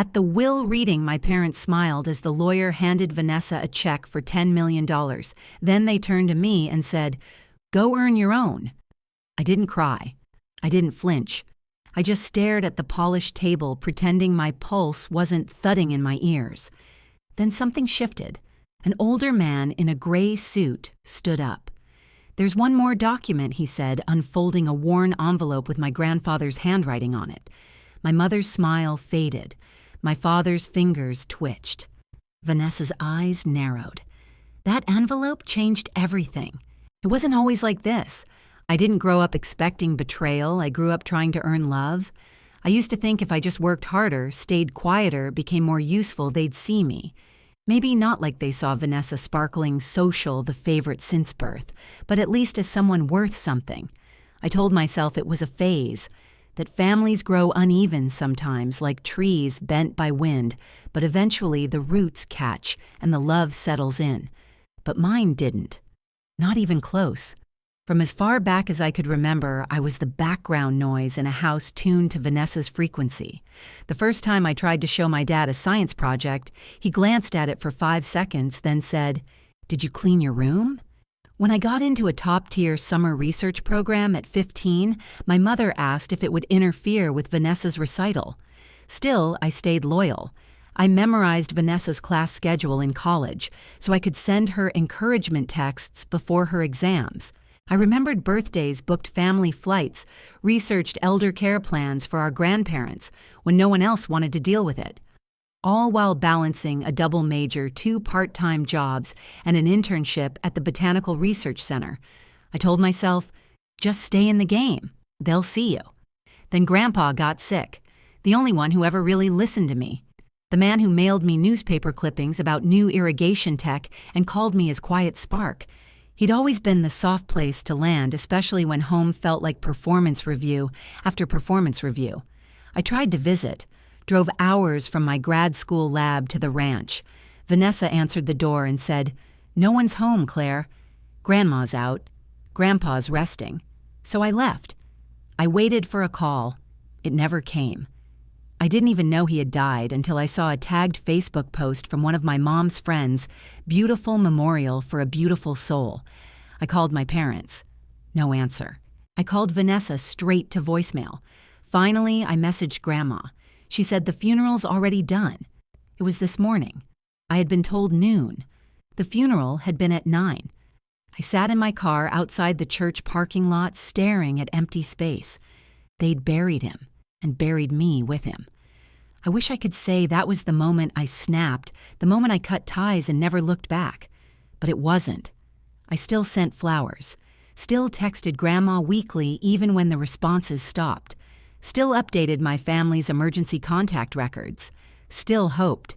At the will reading, my parents smiled as the lawyer handed Vanessa a check for $10 million. Then they turned to me and said, "Go earn your own." I didn't cry. I didn't flinch. I just stared at the polished table, pretending my pulse wasn't thudding in my ears. Then something shifted. An older man in a gray suit stood up. "There's one more document," he said, unfolding a worn envelope with my grandfather's handwriting on it. My mother's smile faded. My father's fingers twitched. Vanessa's eyes narrowed. That envelope changed everything. It wasn't always like this. I didn't grow up expecting betrayal. I grew up trying to earn love. I used to think if I just worked harder, stayed quieter, became more useful, they'd see me. Maybe not like they saw Vanessa sparkling social, the favorite since birth, but at least as someone worth something. I told myself it was a phase, that families grow uneven sometimes, like trees bent by wind, but eventually the roots catch and the love settles in. But mine didn't. Not even close. From as far back as I could remember, I was the background noise in a house tuned to Vanessa's frequency. The first time I tried to show my dad a science project, he glanced at it for 5 seconds, then said, "Did you clean your room?" When I got into a top-tier summer research program at 15, my mother asked if it would interfere with Vanessa's recital. Still, I stayed loyal. I memorized Vanessa's class schedule in college, so I could send her encouragement texts before her exams. I remembered birthdays, booked family flights, researched elder care plans for our grandparents when no one else wanted to deal with it. All while balancing a double major, 2 part-time jobs, and an internship at the Botanical Research Center. I told myself, just stay in the game. They'll see you. Then Grandpa got sick, the only one who ever really listened to me. The man who mailed me newspaper clippings about new irrigation tech and called me his quiet spark. He'd always been the soft place to land, especially when home felt like performance review after performance review. I tried to visit. Drove hours from my grad school lab to the ranch. Vanessa answered the door and said, "No one's home, Claire. Grandma's out. Grandpa's resting." So I left. I waited for a call. It never came. I didn't even know he had died until I saw a tagged Facebook post from one of my mom's friends, "Beautiful memorial for a beautiful soul." I called my parents. No answer. I called Vanessa straight to voicemail. Finally, I messaged Grandma. She said the funeral's already done. It was this morning. I had been told noon. The funeral had been at 9. I sat in my car outside the church parking lot staring at empty space. They'd buried him and buried me with him. I wish I could say that was the moment I snapped, the moment I cut ties and never looked back. But it wasn't. I still sent flowers, still texted Grandma weekly even when the responses stopped. Still updated my family's emergency contact records. Still hoped.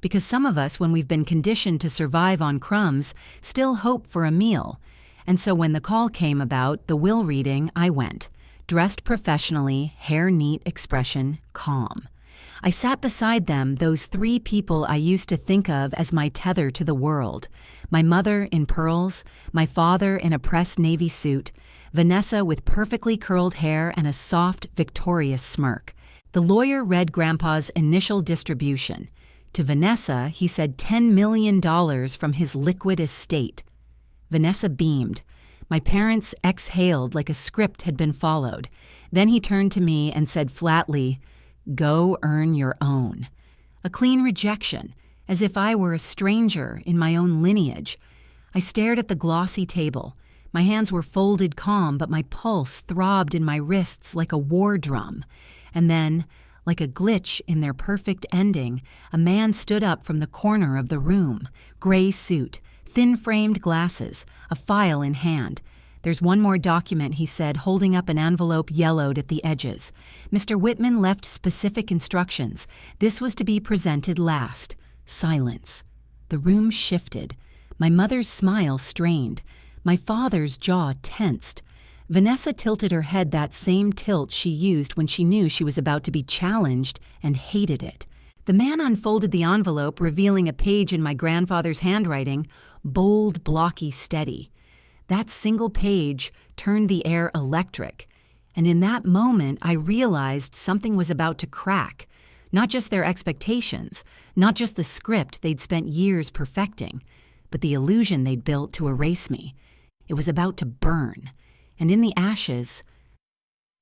Because some of us, when we've been conditioned to survive on crumbs, still hope for a meal. And so when the call came about, the will reading, I went. Dressed professionally, hair neat, expression calm. I sat beside them, those 3 people I used to think of as my tether to the world. My mother in pearls, my father in a pressed navy suit, Vanessa with perfectly curled hair and a soft, victorious smirk. The lawyer read Grandpa's initial distribution. To Vanessa, he said $10 million from his liquid estate. Vanessa beamed. My parents exhaled like a script had been followed. Then he turned to me and said flatly, "Go earn your own." A clean rejection, as if I were a stranger in my own lineage. I stared at the glossy table. My hands were folded calm, but my pulse throbbed in my wrists like a war drum. And then, like a glitch in their perfect ending, a man stood up from the corner of the room, gray suit, thin-framed glasses, a file in hand. "There's one more document," he said, holding up an envelope yellowed at the edges. "Mr. Whitman left specific instructions. This was to be presented last." Silence. The room shifted. My mother's smile strained. My father's jaw tensed. Vanessa tilted her head that same tilt she used when she knew she was about to be challenged and hated it. The man unfolded the envelope, revealing a page in my grandfather's handwriting, bold, blocky, steady. That single page turned the air electric, and in that moment I realized something was about to crack. Not just their expectations, not just the script they'd spent years perfecting, but the illusion they'd built to erase me. It was about to burn, and in the ashes,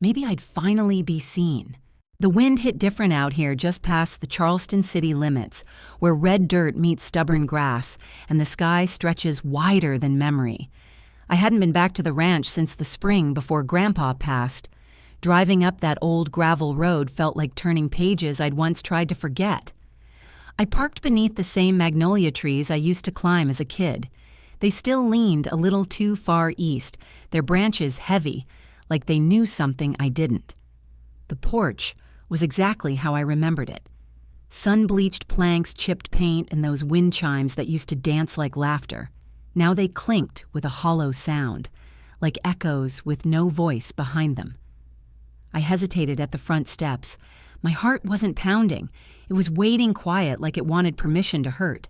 maybe I'd finally be seen. The wind hit different out here just past the Charleston city limits, where red dirt meets stubborn grass, and the sky stretches wider than memory. I hadn't been back to the ranch since the spring before Grandpa passed. Driving up that old gravel road felt like turning pages I'd once tried to forget. I parked beneath the same magnolia trees I used to climb as a kid. They still leaned a little too far east, their branches heavy, like they knew something I didn't. The porch was exactly how I remembered it. Sun-bleached planks, chipped paint, and those wind chimes that used to dance like laughter. Now they clinked with a hollow sound, like echoes with no voice behind them. I hesitated at the front steps. My heart wasn't pounding. It was waiting quiet like it wanted permission to hurt.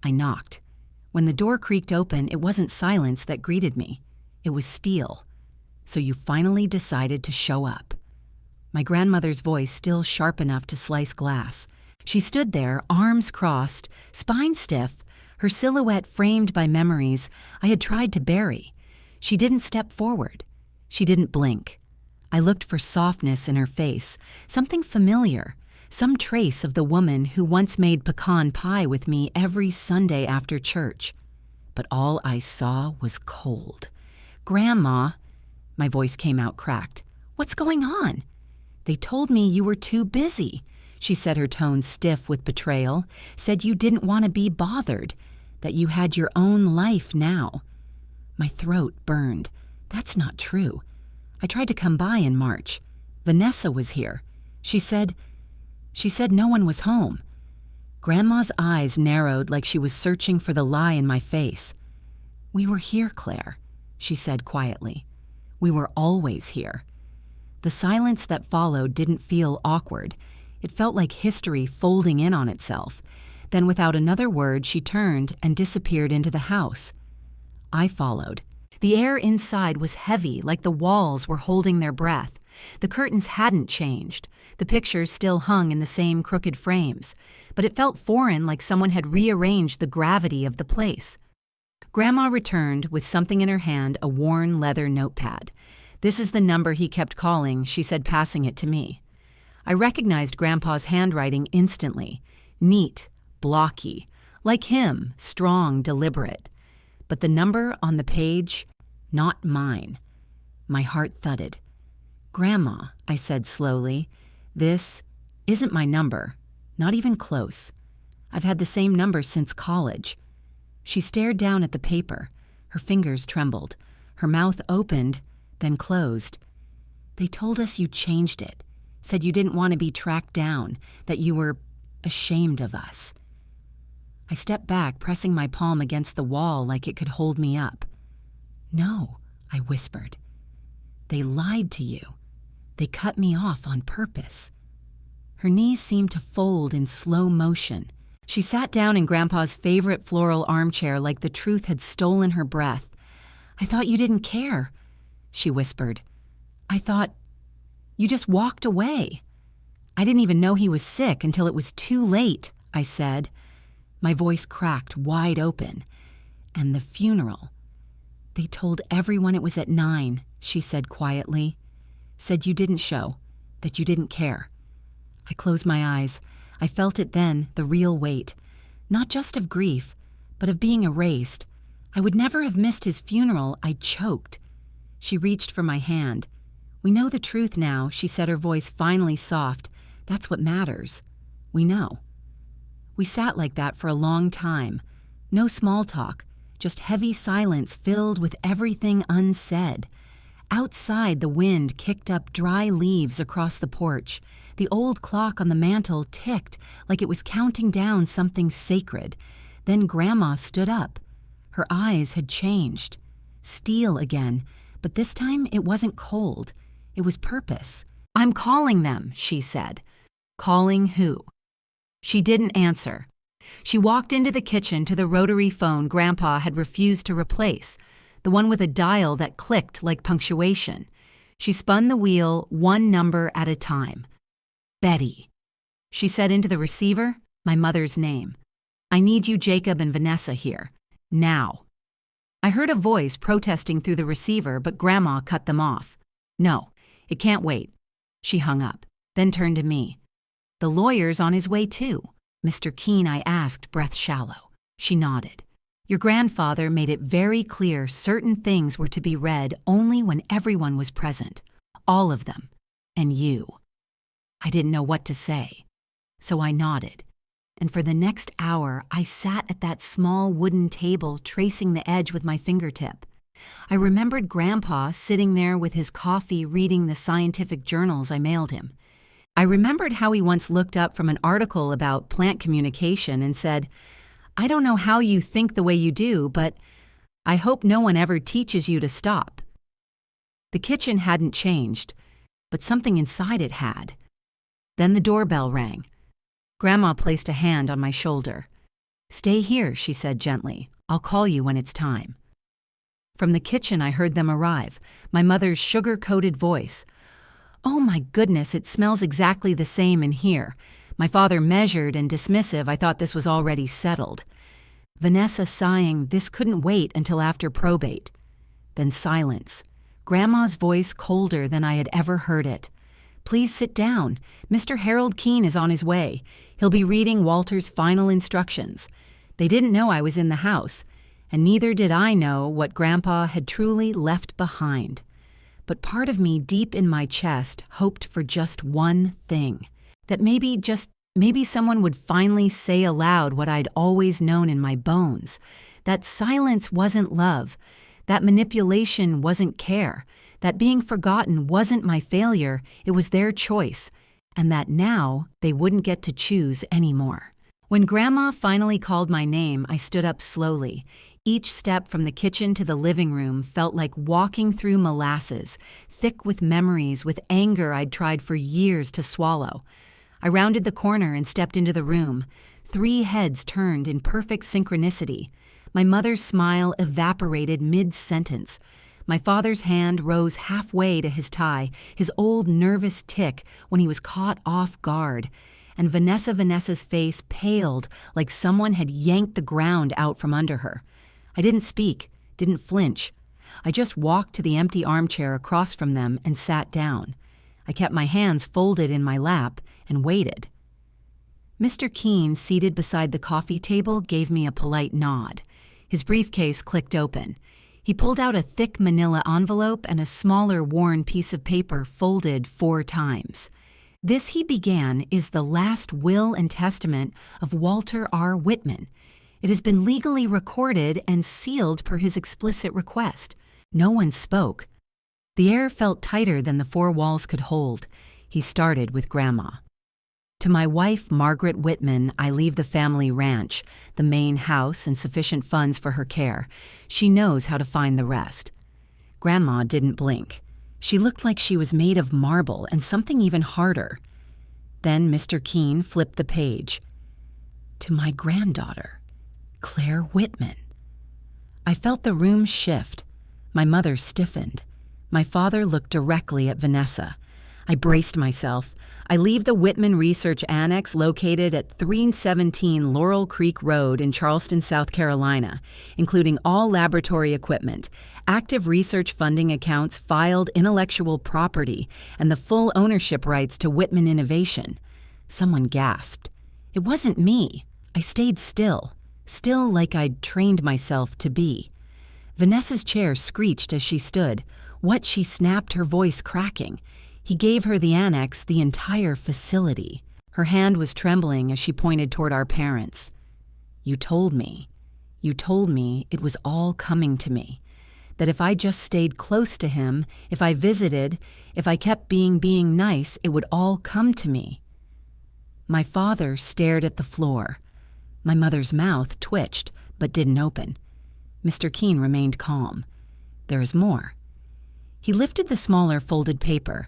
I knocked. When the door creaked open, it wasn't silence that greeted me. It was steel. So you finally decided to show up. My grandmother's voice still sharp enough to slice glass. She stood there, arms crossed, spine stiff, her silhouette framed by memories I had tried to bury. She didn't step forward. She didn't blink. I looked for softness in her face, something familiar, some trace of the woman who once made pecan pie with me every Sunday after church. But all I saw was cold. "Grandma," my voice came out cracked. "What's going on?" "They told me you were too busy," she said, her tone stiff with betrayal. "Said you didn't want to be bothered, that you had your own life now." My throat burned. That's not true. I tried to come by in March. Vanessa was here. She said no one was home. Grandma's eyes narrowed like she was searching for the lie in my face. "We were here, Claire," she said quietly. "We were always here." The silence that followed didn't feel awkward. It felt like history folding in on itself. Then without another word, she turned and disappeared into the house. I followed. The air inside was heavy, like the walls were holding their breath. The curtains hadn't changed. The pictures still hung in the same crooked frames. But it felt foreign, like someone had rearranged the gravity of the place. Grandma returned with something in her hand, a worn leather notepad. "This is the number he kept calling," she said, passing it to me. I recognized Grandpa's handwriting instantly. Neat, blocky. Like him, strong, deliberate. But the number on the page, not mine. My heart thudded. "Grandma," I said slowly, "this isn't my number. Not even close. I've had the same number since college." She stared down at the paper. Her fingers trembled. Her mouth opened, then closed. "They told us you changed it. Said you didn't want to be tracked down, that you were ashamed of us." I stepped back, pressing my palm against the wall like it could hold me up. "No," I whispered. "They lied to you. They cut me off on purpose." Her knees seemed to fold in slow motion. She sat down in Grandpa's favorite floral armchair like the truth had stolen her breath. "I thought you didn't care," she whispered. "I thought you just walked away." "I didn't even know he was sick until it was too late," I said. My voice cracked wide open. "And the funeral. They told everyone it was at 9, she said quietly. "Said you didn't show, that you didn't care." I closed my eyes. I felt it then, the real weight. Not just of grief, but of being erased. I would never have missed his funeral. I choked. She reached for my hand. "We know the truth now," she said, her voice finally soft. "That's what matters. We know." We sat like that for a long time. No small talk, just heavy silence filled with everything unsaid. Outside, the wind kicked up dry leaves across the porch. The old clock on the mantel ticked like it was counting down something sacred. Then Grandma stood up. Her eyes had changed. Steel again, but this time it wasn't cold. It was purpose. "I'm calling them," she said. "Calling who?" She didn't answer. She walked into the kitchen to the rotary phone Grandpa had refused to replace, the one with a dial that clicked like punctuation. She spun the wheel one number at a time. "Betty." She said into the receiver, my mother's name. "I need you, Jacob and Vanessa, here. Now." I heard a voice protesting through the receiver, but Grandma cut them off. "No, it can't wait." She hung up, then turned to me. "The lawyer's on his way too." "Mr. Keene," I asked, breath shallow. She nodded. "Your grandfather made it very clear certain things were to be read only when everyone was present. All of them. And you." I didn't know what to say, so I nodded. And for the next hour, I sat at that small wooden table tracing the edge with my fingertip. I remembered Grandpa sitting there with his coffee reading the scientific journals I mailed him. I remembered how he once looked up from an article about plant communication and said, "I don't know how you think the way you do, but I hope no one ever teaches you to stop." The kitchen hadn't changed, but something inside it had. Then the doorbell rang. Grandma placed a hand on my shoulder. "Stay here," she said gently. "I'll call you when it's time." From the kitchen, I heard them arrive, my mother's sugar-coated voice. "Oh my goodness, it smells exactly the same in here." My father measured and dismissive. I thought this was already settled. Vanessa sighing, this couldn't wait until after probate. Then silence. Grandma's voice colder than I had ever heard it. "Please sit down. Mr. Harold Keene is on his way. He'll be reading Walter's final instructions." They didn't know I was in the house, and neither did I know what Grandpa had truly left behind. But part of me deep in my chest hoped for just one thing. That maybe someone would finally say aloud what I'd always known in my bones. That silence wasn't love. That manipulation wasn't care. That being forgotten wasn't my failure, it was their choice. And that now they wouldn't get to choose anymore. When Grandma finally called my name, I stood up slowly. Each step from the kitchen to the living room felt like walking through molasses, thick with memories, with anger I'd tried for years to swallow. I rounded the corner and stepped into the room. 3 heads turned in perfect synchronicity. My mother's smile evaporated mid-sentence. My father's hand rose halfway to his tie, his old nervous tick when he was caught off guard. And Vanessa's face paled like someone had yanked the ground out from under her. I didn't speak, didn't flinch. I just walked to the empty armchair across from them and sat down. I kept my hands folded in my lap and waited. Mr. Keene, seated beside the coffee table, gave me a polite nod. His briefcase clicked open. He pulled out a thick manila envelope and a smaller worn piece of paper folded 4 times. "This," he began, "is the last will and testament of Walter R. Whitman. It has been legally recorded and sealed per his explicit request." No one spoke. The air felt tighter than the 4 walls could hold. He started with Grandma. "To my wife, Margaret Whitman, I leave the family ranch, the main house, and sufficient funds for her care. She knows how to find the rest." Grandma didn't blink. She looked like she was made of marble and something even harder. Then Mr. Keene flipped the page. "To my granddaughter, Claire Whitman." I felt the room shift. My mother stiffened. My father looked directly at Vanessa. I braced myself. "I leave the Whitman Research Annex located at 317 Laurel Creek Road in Charleston, South Carolina, including all laboratory equipment, active research funding accounts, filed intellectual property, and the full ownership rights to Whitman Innovation." Someone gasped. It wasn't me. I stayed still like I'd trained myself to be. Vanessa's chair screeched as she stood. "What?" she snapped, her voice cracking. He gave her the annex, the entire facility. Her hand was trembling as she pointed toward our parents. You told me it was all coming to me. That if I just stayed close to him, if I visited, if I kept being nice, it would all come to me." My father stared at the floor. My mother's mouth twitched, but didn't open. Mr. Keene remained calm. "There is more." He lifted the smaller folded paper.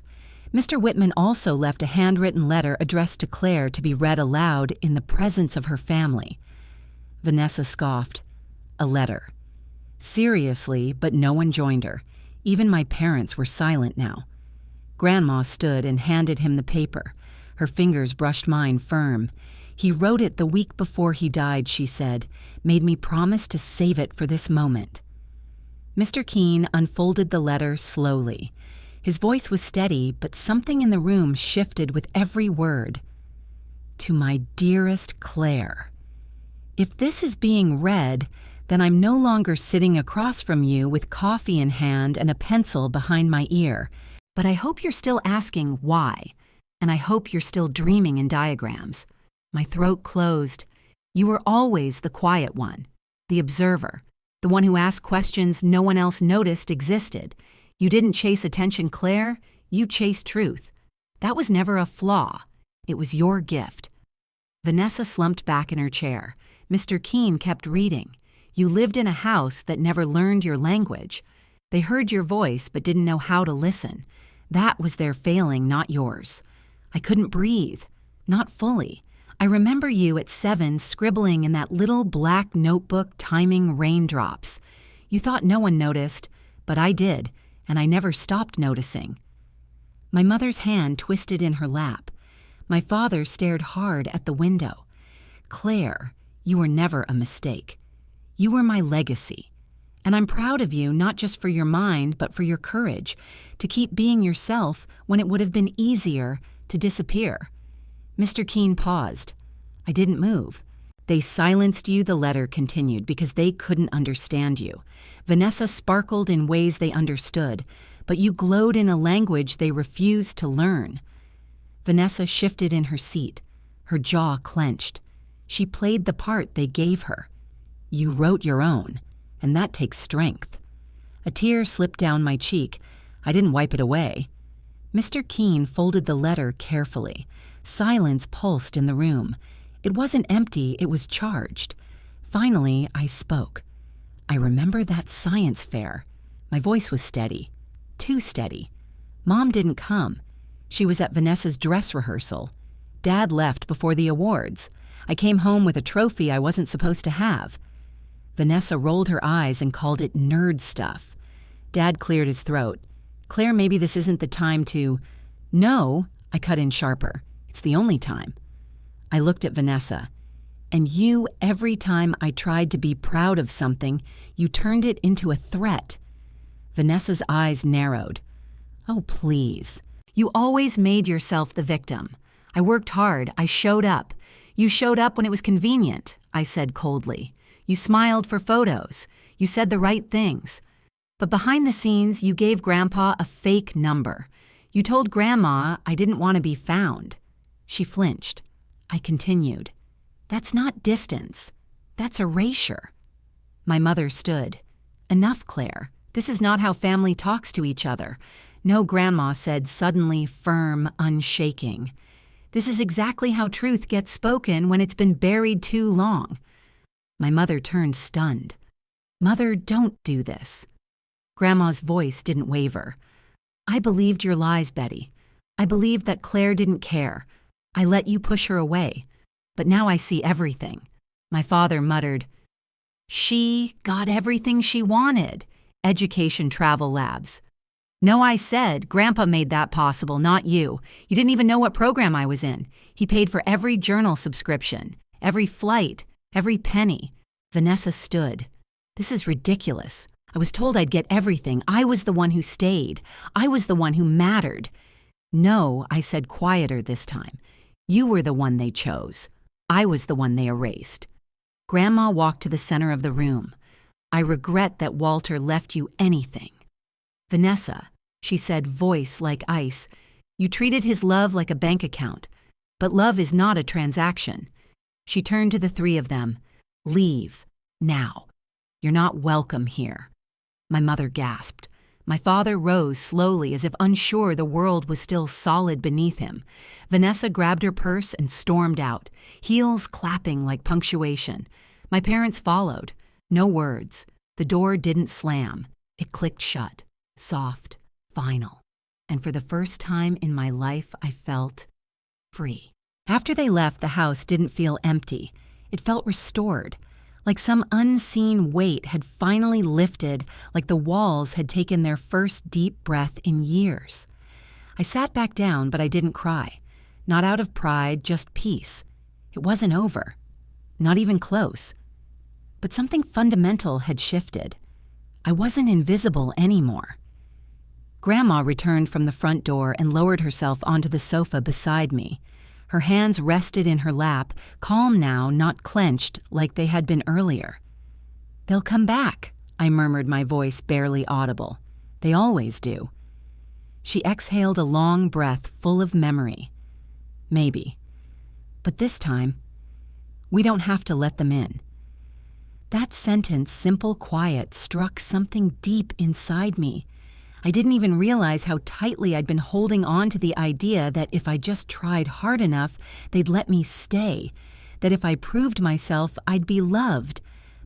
Mr. Whitman also left a handwritten letter addressed to Claire to be read aloud in the presence of her family. Vanessa scoffed. A letter. Seriously, but no one joined her. Even my parents were silent now. Grandma stood and handed him the paper. Her fingers brushed mine firm. "He wrote it the week before he died," she said. "Made me promise to save it for this moment." Mr. Keene unfolded the letter slowly. His voice was steady, but something in the room shifted with every word. "To my dearest Claire. If this is being read, then I'm no longer sitting across from you with coffee in hand and a pencil behind my ear. But I hope you're still asking why, and I hope you're still dreaming in diagrams." My throat closed. "You were always the quiet one, the observer, the one who asked questions no one else noticed existed. You didn't chase attention, Claire. You chased truth. That was never a flaw. It was your gift." Vanessa slumped back in her chair. Mr. Keene kept reading. "You lived in a house that never learned your language. They heard your voice but didn't know how to listen. That was their failing, not yours. I couldn't breathe. Not fully. I remember you at 7 scribbling in that little black notebook timing raindrops. You thought no one noticed, but I did, and I never stopped noticing." My mother's hand twisted in her lap. My father stared hard at the window. "Claire, you were never a mistake. You were my legacy. And I'm proud of you not just for your mind, but for your courage to keep being yourself when it would have been easier to disappear." Mr. Keene paused. I didn't move. "They silenced you," the letter continued, "because they couldn't understand you. Vanessa sparkled in ways they understood, but you glowed in a language they refused to learn." Vanessa shifted in her seat. Her jaw clenched. She played the part they gave her. "You wrote your own, and that takes strength." A tear slipped down my cheek. I didn't wipe it away. Mr. Keene folded the letter carefully. Silence pulsed in the room. It wasn't empty, it was charged. Finally, I spoke. "I remember that science fair." My voice was steady. Too steady. "Mom didn't come. She was at Vanessa's dress rehearsal. Dad left before the awards. I came home with a trophy I wasn't supposed to have." Vanessa rolled her eyes and called it nerd stuff. Dad cleared his throat. "Claire, maybe this isn't the time to—" "No," I cut in sharper. "It's the only time." I looked at Vanessa. "And you, every time I tried to be proud of something, you turned it into a threat." Vanessa's eyes narrowed. "Oh, please. You always made yourself the victim. I worked hard. I showed up. You showed up when it was convenient," I said coldly. "You smiled for photos. You said the right things. But behind the scenes, you gave Grandpa a fake number. You told Grandma I didn't want to be found." She flinched. I continued. "That's not distance. That's erasure." My mother stood. "Enough, Claire. This is not how family talks to each other." "No," Grandma said, suddenly firm, unshaking. "This is exactly how truth gets spoken when it's been buried too long." My mother turned stunned. "Mother, don't do this." Grandma's voice didn't waver. "I believed your lies, Betty. I believed that Claire didn't care. I let you push her away. But now I see everything." My father muttered, "She got everything she wanted. Education travel labs." "No," I said, "Grandpa made that possible, not you. You didn't even know what program I was in. He paid for every journal subscription, every flight, every penny." Vanessa stood. "This is ridiculous. I was told I'd get everything. I was the one who stayed. I was the one who mattered." "No," I said quieter this time. "You were the one they chose. I was the one they erased." Grandma walked to the center of the room. "I regret that Walter left you anything." "Vanessa," she said, voice like ice, "you treated his love like a bank account. But love is not a transaction." She turned to the three of them. "Leave. Now. You're not welcome here." My mother gasped. My father rose slowly as if unsure the world was still solid beneath him. Vanessa grabbed her purse and stormed out, heels clapping like punctuation. My parents followed. No words. The door didn't slam. It clicked shut, soft, final. And for the first time in my life, I felt free. After they left, the house didn't feel empty. It felt restored. Like some unseen weight had finally lifted, like the walls had taken their first deep breath in years. I sat back down, but I didn't cry. Not out of pride, just peace. It wasn't over. Not even close. But something fundamental had shifted. I wasn't invisible anymore. Grandma returned from the front door and lowered herself onto the sofa beside me. Her hands rested in her lap, calm now, not clenched like they had been earlier. "They'll come back," I murmured, my voice barely audible. "They always do." She exhaled a long breath full of memory. "Maybe. But this time, we don't have to let them in." That sentence, simple, quiet, struck something deep inside me. I didn't even realize how tightly I'd been holding on to the idea that if I just tried hard enough, they'd let me stay, that if I proved myself, I'd be loved.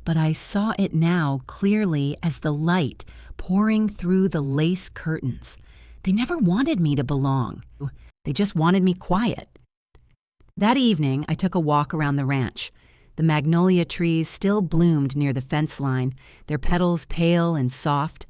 But I saw it now clearly as the light pouring through the lace curtains. They never wanted me to belong. They just wanted me quiet. That evening, I took a walk around the ranch. The magnolia trees still bloomed near the fence line, their petals pale and soft.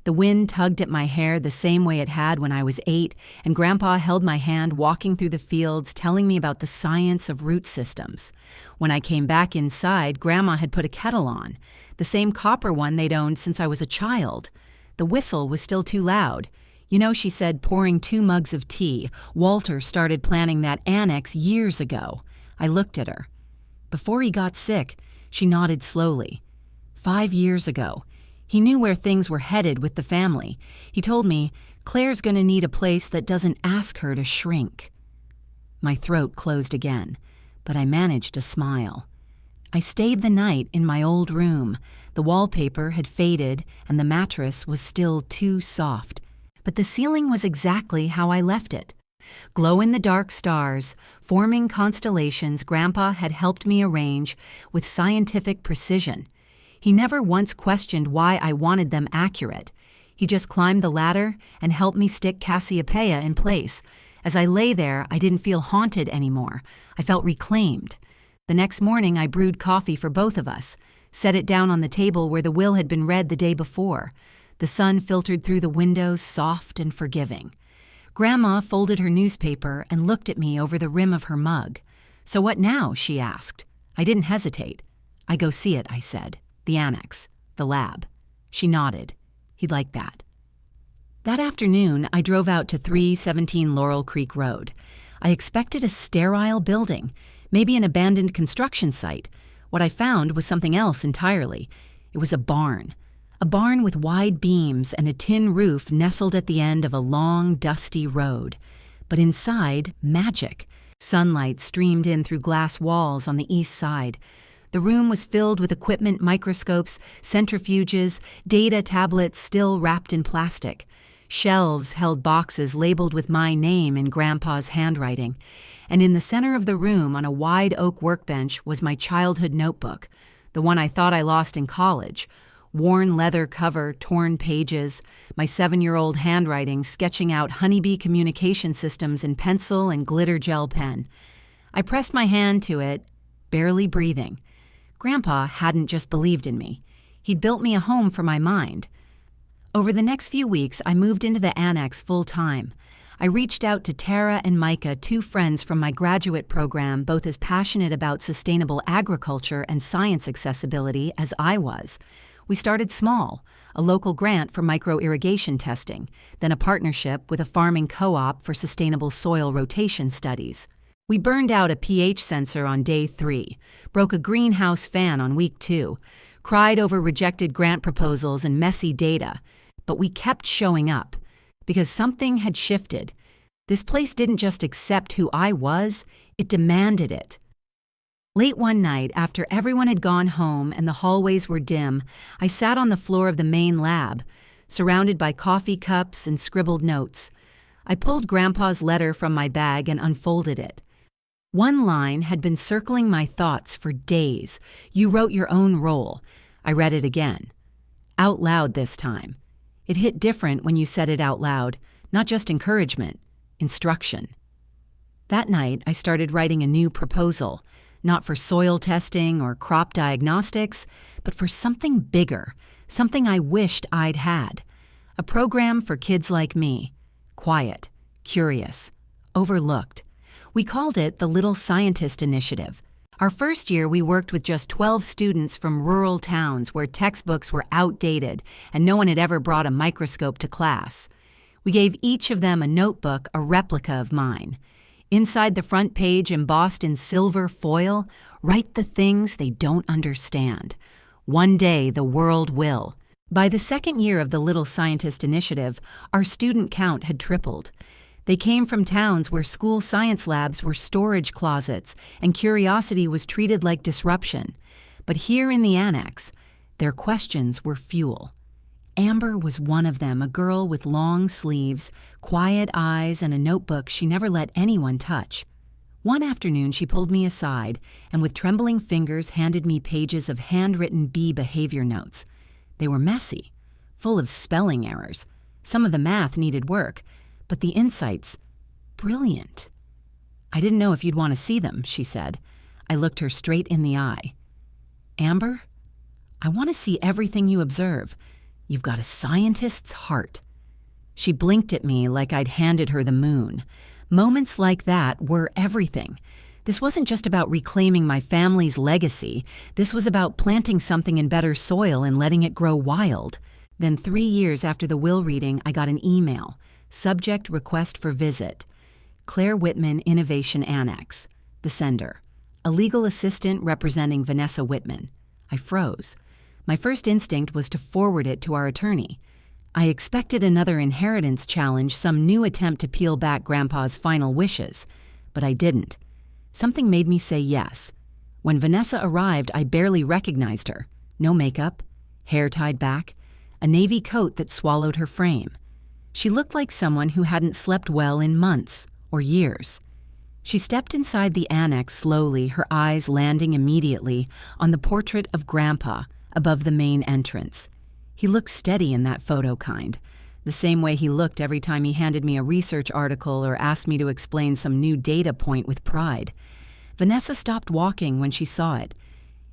The wind tugged at my hair the same way it had when I was 8, and Grandpa held my hand walking through the fields, telling me about the science of root systems. When I came back inside, Grandma had put a kettle on, the same copper one they'd owned since I was a child. The whistle was still too loud. "You know," she said, pouring 2 mugs of tea, "Walter started planning that annex years ago." I looked at her. "Before he got sick," she nodded slowly. 5 years ago. He knew where things were headed with the family. He told me, "Claire's going to need a place that doesn't ask her to shrink." My throat closed again, but I managed a smile. I stayed the night in my old room. The wallpaper had faded and the mattress was still too soft, but the ceiling was exactly how I left it. Glow-in-the-dark stars, forming constellations Grandpa had helped me arrange with scientific precision. He never once questioned why I wanted them accurate. He just climbed the ladder and helped me stick Cassiopeia in place. As I lay there, I didn't feel haunted anymore. I felt reclaimed. The next morning, I brewed coffee for both of us, set it down on the table where the will had been read the day before. The sun filtered through the windows, soft and forgiving. Grandma folded her newspaper and looked at me over the rim of her mug. "So what now?" she asked. I didn't hesitate. "I go see it," I said. "The annex, the lab." She nodded. He'd like that. That afternoon, I drove out to 317 Laurel Creek Road. I expected a sterile building, maybe an abandoned construction site. What I found was something else entirely. It was a barn with wide beams and a tin roof nestled at the end of a long, dusty road. But inside, magic. Sunlight streamed in through glass walls on the east side. The room was filled with equipment, microscopes, centrifuges, data tablets still wrapped in plastic. Shelves held boxes labeled with my name in Grandpa's handwriting. And in the center of the room, on a wide oak workbench, was my childhood notebook, the one I thought I lost in college. Worn leather cover, torn pages, my 7-year-old handwriting sketching out honeybee communication systems in pencil and glitter gel pen. I pressed my hand to it, barely breathing. Grandpa hadn't just believed in me. He'd built me a home for my mind. Over the next few weeks, I moved into the annex full-time. I reached out to Tara and Micah, 2 friends from my graduate program, both as passionate about sustainable agriculture and science accessibility as I was. We started small, a local grant for micro-irrigation testing, then a partnership with a farming co-op for sustainable soil rotation studies. We burned out a pH sensor on day 3, broke a greenhouse fan on week 2, cried over rejected grant proposals and messy data, but we kept showing up, because something had shifted. This place didn't just accept who I was, it demanded it. Late one night, after everyone had gone home and the hallways were dim, I sat on the floor of the main lab, surrounded by coffee cups and scribbled notes. I pulled Grandpa's letter from my bag and unfolded it. One line had been circling my thoughts for days. "You wrote your own role." I read it again. Out loud this time. It hit different when you said it out loud, not just encouragement, instruction. That night, I started writing a new proposal, not for soil testing or crop diagnostics, but for something bigger, something I wished I'd had. A program for kids like me, quiet, curious, overlooked, We called it the Little Scientist Initiative. Our first year, we worked with just 12 students from rural towns where textbooks were outdated and no one had ever brought a microscope to class. We gave each of them a notebook, a replica of mine. Inside the front page, embossed in silver foil, write the things they don't understand. One day, the world will. By the second year of the Little Scientist Initiative, our student count had tripled. They came from towns where school science labs were storage closets and curiosity was treated like disruption. But here in the annex, their questions were fuel. Amber was one of them, a girl with long sleeves, quiet eyes, and a notebook she never let anyone touch. One afternoon, she pulled me aside and with trembling fingers handed me pages of handwritten bee behavior notes. They were messy, full of spelling errors. Some of the math needed work, but the insights, brilliant. "I didn't know if you'd want to see them," she said. I looked her straight in the eye. "Amber, I want to see everything you observe. You've got a scientist's heart." She blinked at me like I'd handed her the moon. Moments like that were everything. This wasn't just about reclaiming my family's legacy. This was about planting something in better soil and letting it grow wild. Then 3 years after the will reading, I got an email. Subject request for visit. Claire Whitman Innovation Annex. The sender. A legal assistant representing Vanessa Whitman. I froze. My first instinct was to forward it to our attorney. I expected another inheritance challenge, some new attempt to peel back Grandpa's final wishes. But I didn't. Something made me say yes. When Vanessa arrived, I barely recognized her. No makeup, hair tied back, a navy coat that swallowed her frame. She looked like someone who hadn't slept well in months or years. She stepped inside the annex slowly, her eyes landing immediately on the portrait of Grandpa above the main entrance. He looked steady in that photo kind, the same way he looked every time he handed me a research article or asked me to explain some new data point with pride. Vanessa stopped walking when she saw it.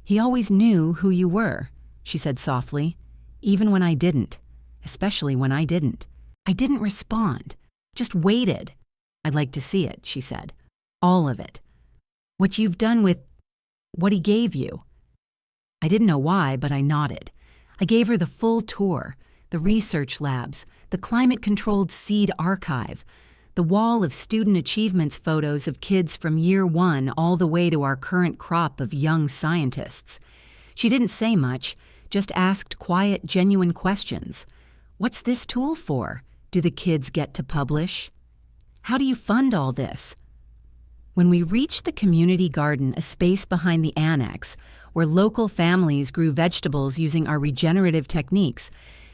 "He always knew who you were," she said softly, "even when I didn't, especially when I didn't." I didn't respond, just waited. "I'd like to see it," she said. "All of it. What you've done with what he gave you." I didn't know why, but I nodded. I gave her the full tour, the research labs, the climate-controlled seed archive, the wall of student achievements photos of kids from year 1 all the way to our current crop of young scientists. She didn't say much, just asked quiet, genuine questions. "What's this tool for? Do the kids get to publish? How do you fund all this?" When we reached the community garden, a space behind the annex, where local families grew vegetables using our regenerative techniques,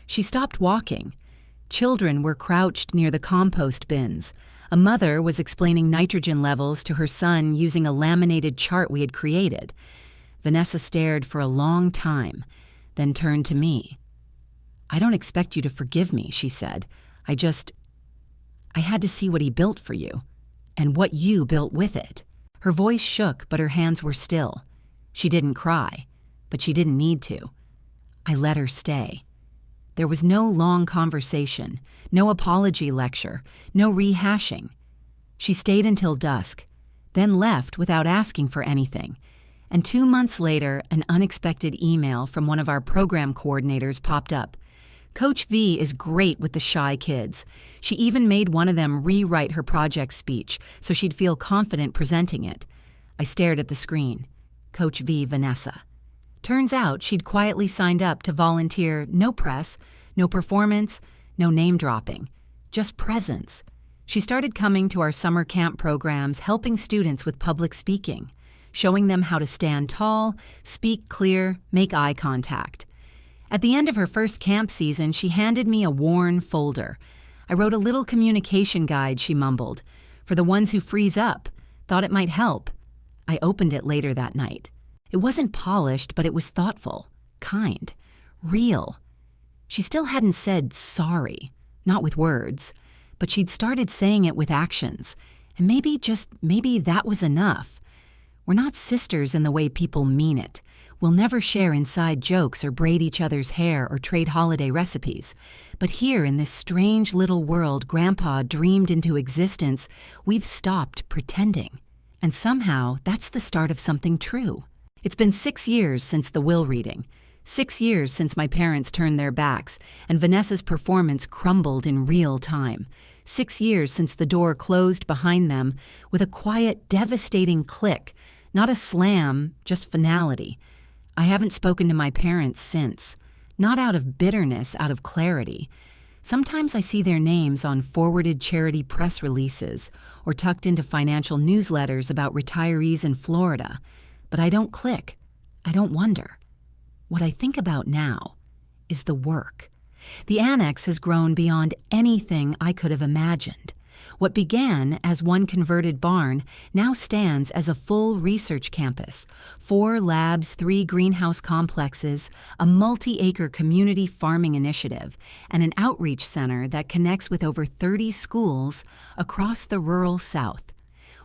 she stopped walking. Children were crouched near the compost bins. A mother was explaining nitrogen levels to her son using a laminated chart we had created. Vanessa stared for a long time, then turned to me. "I don't expect you to forgive me," she said. I had to see what he built for you, and what you built with it." Her voice shook, but her hands were still. She didn't cry, but she didn't need to. I let her stay. There was no long conversation, no apology lecture, no rehashing. She stayed until dusk, then left without asking for anything. And 2 months later, an unexpected email from one of our program coordinators popped up. Coach V is great with the shy kids. She even made one of them rewrite her project speech so she'd feel confident presenting it. I stared at the screen. Coach V, Vanessa. Turns out she'd quietly signed up to volunteer, no press, no performance, no name dropping, just presence. She started coming to our summer camp programs, helping students with public speaking, showing them how to stand tall, speak clear, make eye contact. At the end of her first camp season, she handed me a worn folder. I wrote a little communication guide, she mumbled. "For the ones who freeze up. Thought it might help." I opened it later that night. It wasn't polished, but it was thoughtful, kind, real. She still hadn't said sorry, not with words, but she'd started saying it with actions. And maybe that was enough. We're not sisters in the way people mean it. We'll never share inside jokes or braid each other's hair or trade holiday recipes. But here in this strange little world Grandpa dreamed into existence, we've stopped pretending. And somehow, that's the start of something true. It's been 6 years since the will reading. 6 years since my parents turned their backs and Vanessa's performance crumbled in real time. 6 years since the door closed behind them with a quiet, devastating click, not a slam, just finality. I haven't spoken to my parents since. Not out of bitterness, out of clarity. Sometimes I see their names on forwarded charity press releases or tucked into financial newsletters about retirees in Florida. But I don't click. I don't wonder. What I think about now is the work. The annex has grown beyond anything I could have imagined. What began as one converted barn now stands as a full research campus, 4 labs, 3 greenhouse complexes, a multi-acre community farming initiative, and an outreach center that connects with over 30 schools across the rural South.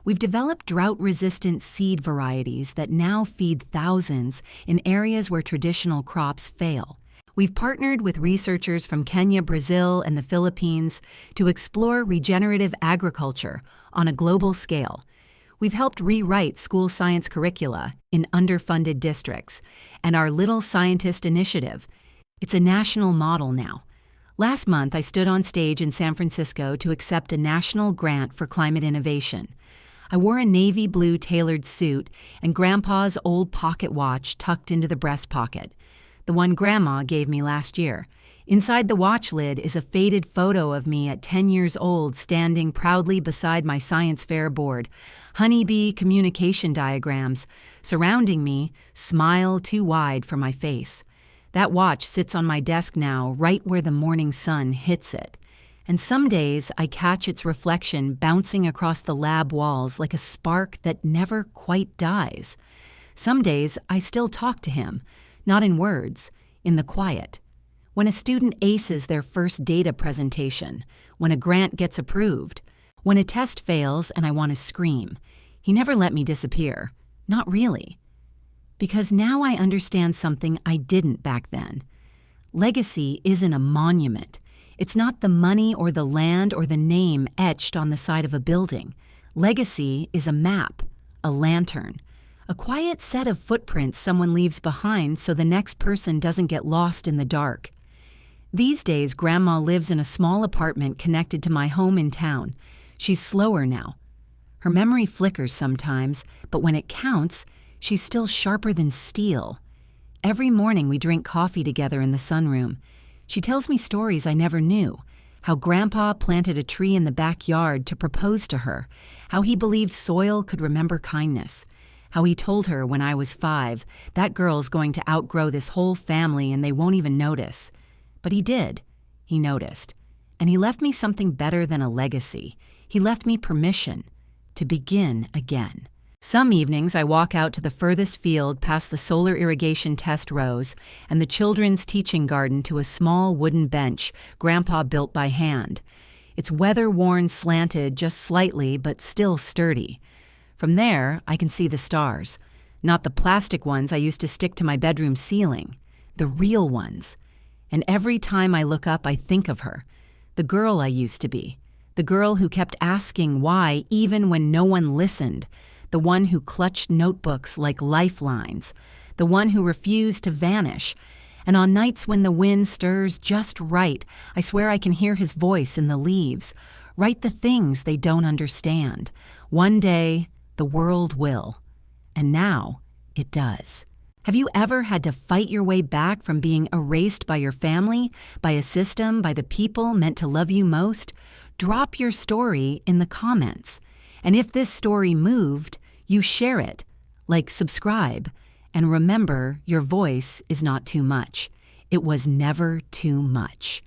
We've developed drought-resistant seed varieties that now feed thousands in areas where traditional crops fail. We've partnered with researchers from Kenya, Brazil, and the Philippines to explore regenerative agriculture on a global scale. We've helped rewrite school science curricula in underfunded districts, and our Little Scientist initiative. It's a national model now. Last month, I stood on stage in San Francisco to accept a national grant for climate innovation. I wore a navy blue tailored suit and Grandpa's old pocket watch tucked into the breast pocket, the one Grandma gave me last year. Inside the watch lid is a faded photo of me at 10 years old standing proudly beside my science fair board, honeybee communication diagrams surrounding me, smile too wide for my face. That watch sits on my desk now, right where the morning sun hits it. And some days I catch its reflection bouncing across the lab walls like a spark that never quite dies. Some days I still talk to him, not in words, in the quiet. When a student aces their first data presentation, when a grant gets approved, when a test fails and I want to scream, he never let me disappear. Not really. Because now I understand something I didn't back then. Legacy isn't a monument. It's not the money or the land or the name etched on the side of a building. Legacy is a map, a lantern, a quiet set of footprints someone leaves behind so the next person doesn't get lost in the dark. These days, Grandma lives in a small apartment connected to my home in town. She's slower now. Her memory flickers sometimes, but when it counts, she's still sharper than steel. Every morning we drink coffee together in the sunroom. She tells me stories I never knew. How Grandpa planted a tree in the backyard to propose to her. How he believed soil could remember kindness. How he told her when I was 5, that girl's going to outgrow this whole family and they won't even notice. But he did. He noticed. And he left me something better than a legacy. He left me permission to begin again. Some evenings I walk out to the furthest field past the solar irrigation test rows and the children's teaching garden to a small wooden bench Grandpa built by hand. It's weather-worn, slanted just slightly, but still sturdy. From there, I can see the stars. Not the plastic ones I used to stick to my bedroom ceiling. The real ones. And every time I look up, I think of her. The girl I used to be. The girl who kept asking why even when no one listened. The one who clutched notebooks like lifelines. The one who refused to vanish. And on nights when the wind stirs just right, I swear I can hear his voice in the leaves. Write the things they don't understand. One day, the world will. And now, it does. Have you ever had to fight your way back from being erased by your family, by a system, by the people meant to love you most? Drop your story in the comments. And if this story moved, you share it, like subscribe, and remember your voice is not too much. It was never too much.